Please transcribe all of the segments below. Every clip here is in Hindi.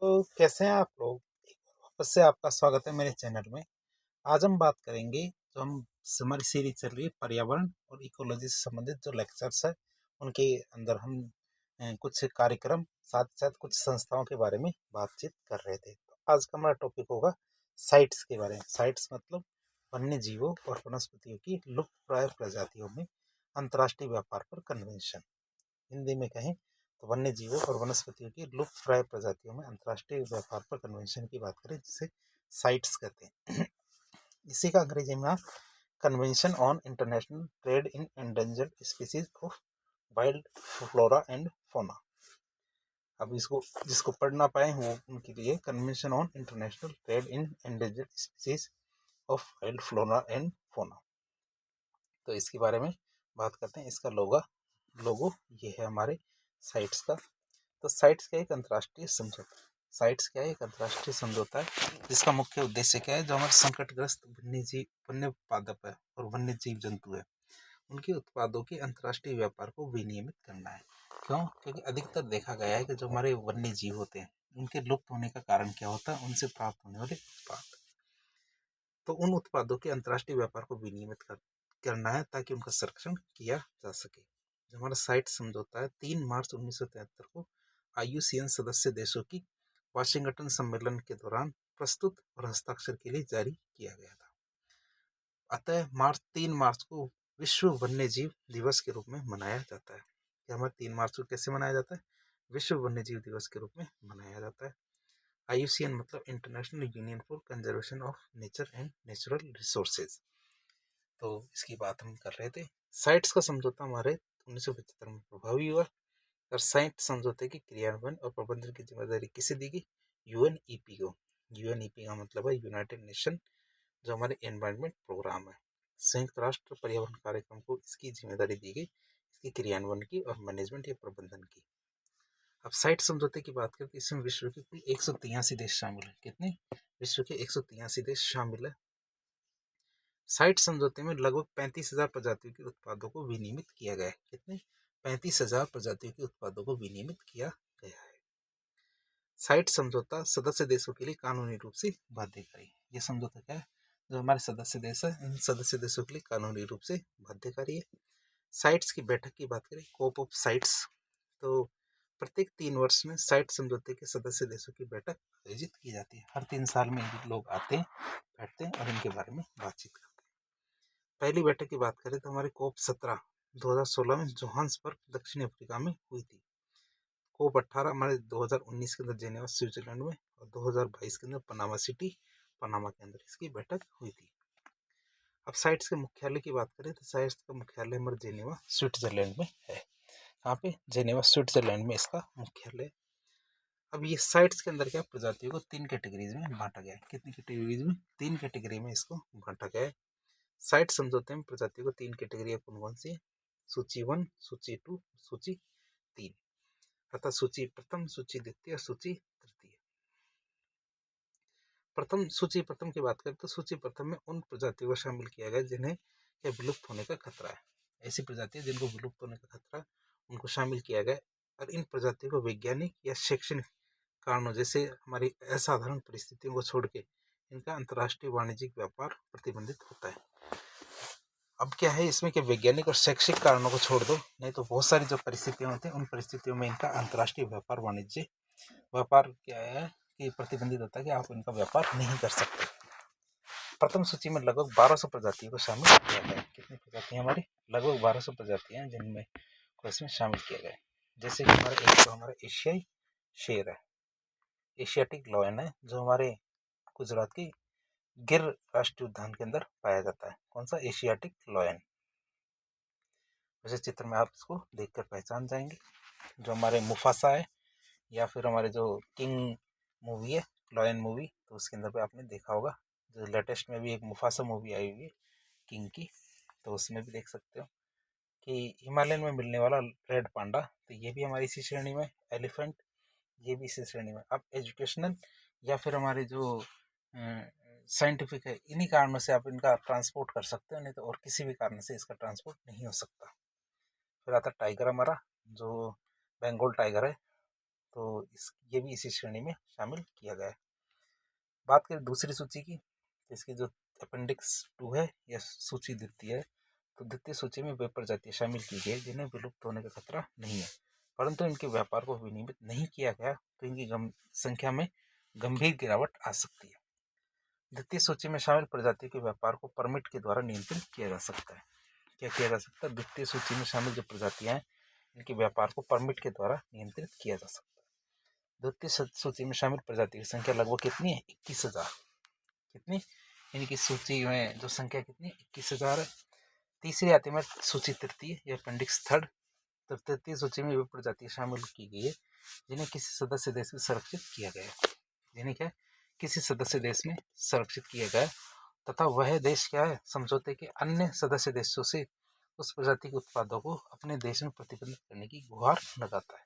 तो कैसे हैं आप लोग? एक बार वापस से आपका स्वागत है मेरे चैनल में। आज हम बात करेंगे जो हमारी सीरीज चल रही है पर्यावरण और इकोलॉजी से संबंधित जो लेक्चर्स है उनके अंदर हम कुछ कार्यक्रम साथ साथ कुछ संस्थाओं के बारे में बातचीत कर रहे थे। तो आज का हमारा टॉपिक होगा साइट्स के बारे में। साइट्स मतलब वन्य जीवों और वनस्पतियों की लुप्तप्राय प्रजातियों में अंतर्राष्ट्रीय व्यापार पर कन्वेंशन। हिंदी में कहें तो वन्य जीवों और वनस्पतियों की लुप्तप्राय प्रजातियों में अंतर्राष्ट्रीय व्यापार पर कन्वेंशन की बात करें जिसे साइट्स कहते हैं। इसी का अंग्रेजी में convention on international trade in endangered species of wild flora and fauna. अब इसको जिसको पढ़ ना पाए वो उनके लिए convention on international trade in endangered species of wild flora and fauna. तो इसके बारे में बात करते हैं। इसका लोगो ये है हमारे साइट्स का। तो साइट्स क्या एक अंतर्राष्ट्रीय समझौता। साइट्स क्या है एक अंतर्राष्ट्रीय समझौता है जिसका मुख्य उद्देश्य क्या है, जो हमारे संकटग्रस्त वन्य उत्पादक है और वन्य जीव जंतु है उनके उत्पादों के अंतर्राष्ट्रीय व्यापार को विनियमित करना है। क्यों? क्योंकि अधिकतर देखा गया है कि जो हमारे वन्य जीव होते हैं उनके लुप्त होने का कारण क्या होता है, उनसे प्राप्त होने वाले उत्पाद। तो उन उत्पादों के अंतर्राष्ट्रीय व्यापार को विनियमित करना है ताकि उनका संरक्षण किया जा सके। जो हमारा साइट समझौता है 3 मार्च 1973 को IUCN सदस्य देशों की वाशिंगटन सम्मेलन के दौरान प्रस्तुत और हस्ताक्षर के लिए जारी किया गया था। अतः 3 मार्च को विश्व वन्य जीव दिवस के रूप में मनाया जाता है। यह हमारे 3 मार्च को कैसे मनाया जाता है? विश्व वन्य जीव दिवस के रूप में मनाया जाता है। IUCN मतलब international union for conservation of nature and natural resources. तो इसकी बात हम कर रहे थे। साइट्स का समझौता हमारे 1975 में प्रभावी हुआ और साइट समझौते की क्रियान्वयन और प्रबंधन की जिम्मेदारी किसे दी गई? UNEP को। UNEP का मतलब है यूनाइटेड नेशन, जो हमारे एनवायरनमेंट प्रोग्राम है। संयुक्त राष्ट्र पर्यावरण कार्यक्रम को इसकी जिम्मेदारी दी गई, इसकी क्रियान्वयन की और मैनेजमेंट या प्रबंधन की। अब साइट समझौते की बात करें तो इसमें विश्व के कुल 183 देश शामिल है। कितने? विश्व के 183 देश शामिल है। साइट समझौते में लगभग 35,000 प्रजातियों के उत्पादों को विनियमित किया गया है। कितने? 35,000 प्रजातियों के उत्पादों को विनियमित किया गया है। साइट समझौता सदस्य देशों के लिए कानूनी रूप से बाध्यकारी। ये समझौता क्या है? जो हमारे सदस्य देश है इन सदस्य देशों के लिए कानूनी रूप से बाध्यकारी है। साइट्स की बैठक की बात करें, कोप ऑफ साइट्स, तो प्रत्येक 3 वर्ष में साइट समझौते के सदस्य देशों की बैठक आयोजित की जाती है। हर 3 साल में लोग आते हैं, बैठते हैं और इनके बारे में बातचीत करते हैं। पहली बैठक की बात करें तो हमारे कोप 17 2016 में जोहान्सबर्ग दक्षिण अफ्रीका में हुई थी। कोप 18 हमारे 2019 के अंदर जेनेवा स्विट्जरलैंड में और 2022 के अंदर पनामा सिटी पनामा के अंदर इसकी बैठक हुई थी। अब साइट्स के मुख्यालय की बात करें तो साइट्स का मुख्यालय हमारे जेनेवा स्विट्जरलैंड में है। यहाँ पे जेनेवा स्विट्जरलैंड में इसका मुख्यालय। अब ये साइट्स के अंदर क्या प्रजातियों को 3 कैटेगरीज में बांटा गया है। कितनी कैटेगरीज में? 3 कैटेगरी में इसको बांटा गया है। साइट समझौते में प्रजातियों को 3 कैटेगरी कौन कौन सी है? सूची 1, सूची 2, सूची 3 अर्थात सूची प्रथम, सूची द्वितीय और सूची तृतीय। सूची प्रथम की बात करें तो सूची प्रथम में उन प्रजातियों को शामिल किया गया जिन्हें विलुप्त होने का खतरा है। ऐसी प्रजातियां जिनको विलुप्त होने का खतरा है उनको शामिल किया गया और इन प्रजातियों को वैज्ञानिक या शैक्षणिक कारणों जैसे हमारी असाधारण परिस्थितियों को छोड़ के इनका अंतर्राष्ट्रीय वाणिज्यिक व्यापार प्रतिबंधित होता है। अब क्या है इसमें कि वैज्ञानिक और शैक्षिक कारणों को छोड़ दो, नहीं तो बहुत सारी जो परिस्थितियां होती हैं उन परिस्थितियों में इनका अंतर्राष्ट्रीय व्यापार क्या है कि प्रतिबंधित होता है कि आप इनका व्यापार नहीं कर सकते। प्रथम सूची में लगभग 1200 प्रजातियों को शामिल किया गया है। कितनी प्रजातियां हमारी? लगभग 1200 प्रजातियां जिनमें को इसमें शामिल किया गया है। जैसे कि हमारा एशियाई शेर है, एशियाटिक लॉयन है, जो हमारे गुजरात की गिर राष्ट्रीय उद्यान के अंदर पाया जाता है। कौन सा? Asiatic lion. वैसे चित्र में आप इसको देखकर पहचान जाएंगे। जो हमारे मुफासा है या फिर हमारे जो किंग मूवी है, लॉयन मूवी, तो उसके अंदर पे आपने देखा होगा। जो लेटेस्ट में भी एक मुफासा मूवी आई हुई है किंग की, तो उसमें भी देख सकते हो कि हिमालयन में मिलने वाला रेड पांडा, तो ये भी हमारी इसी श्रेणी में। एलिफेंट, ये भी इसी श्रेणी में। अब एजुकेशनल या फिर हमारे जो साइंटिफिक है, इन्हीं कारणों से आप इनका ट्रांसपोर्ट कर सकते हो, नहीं तो और किसी भी कारण से इसका ट्रांसपोर्ट नहीं हो सकता। फिर आता टाइगर हमारा, जो बंगाल टाइगर है, तो ये भी इसी श्रेणी में शामिल किया गया है। बात करें दूसरी सूची की, तो इसकी जो अपेंडिक्स 2 है यह सूची द्वितीय है। तो द्वितीय सूची में वे प्रजातियां शामिल की गई जिन्हें विलुप्त होने का खतरा नहीं है, परंतु इनके व्यापार को विनियमित नहीं किया गया तो इनकी संख्या में गंभीर गिरावट आ सकती है। द्वितीय सूची में शामिल प्रजातियों के व्यापार को परमिट के द्वारा नियंत्रित किया जा सकता है। क्या किया जा सकता है? द्वितीय सूची में शामिल जो प्रजातियां हैं इनके व्यापार को परमिट के द्वारा नियंत्रित किया जा सकता है। द्वितीय सूची में शामिल प्रजाति की संख्या लगभग कितनी है? 21,000। कितनी? इनकी सूची में जो संख्या कितनी? 21,000 है। तीसरी आती है सूची तृतीय या अपेंडिक्स 3। तो तृतीय सूची में वे प्रजातियां शामिल की गई है जिन्हें किसी सदस्य देश में संरक्षित किया गया है। जिन्हें क्या? किसी सदस्य देश में संरक्षित किया गया तथा वह देश क्या है? समझौते के अन्य सदस्य देशों से उस प्रजाति के उत्पादों को अपने देश में प्रतिबंधित करने की गुहार लगाता है।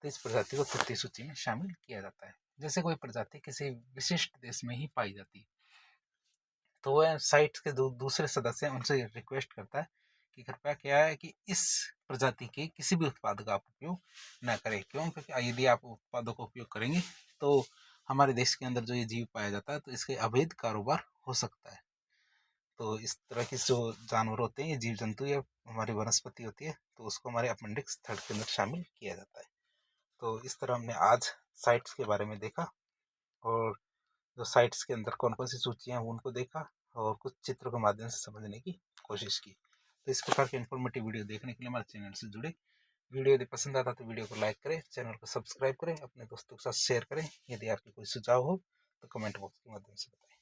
तो इस प्रजाति को तृतीय सूची में शामिल किया जाता है। जैसे कोई प्रजाति किसी विशिष्ट देश में ही पाई जाती है तो वह साइट के दूसरे सदस्य उनसे रिक्वेस्ट करता है कि कृपया क्या है कि इस प्रजाति के किसी भी उत्पाद का आप उपयोग न करें। क्यों? क्योंकि यदि आप उत्पादों का उपयोग करेंगे तो हमारे देश के अंदर जो ये जीव पाया जाता है तो इसके अवैध कारोबार हो सकता है। तो इस तरह के जो जानवर होते हैं, ये जीव जंतु या हमारी वनस्पति होती है, तो उसको हमारे अपेंडिक्स 3 के अंदर शामिल किया जाता है। तो इस तरह हमने आज साइट्स के बारे में देखा और जो साइट्स के अंदर कौन कौन सी सूचियाँ हैं उनको देखा और कुछ चित्रों के माध्यम से समझने की कोशिश की। तो इस प्रकार के इन्फॉर्मेटिव वीडियो देखने के लिए हमारे चैनल से जुड़े। वीडियो यदि पसंद आता तो वीडियो को लाइक करें, चैनल को सब्सक्राइब करें, अपने दोस्तों के साथ शेयर करें। यदि आपके कोई सुझाव हो तो कमेंट बॉक्स के माध्यम से बताएं।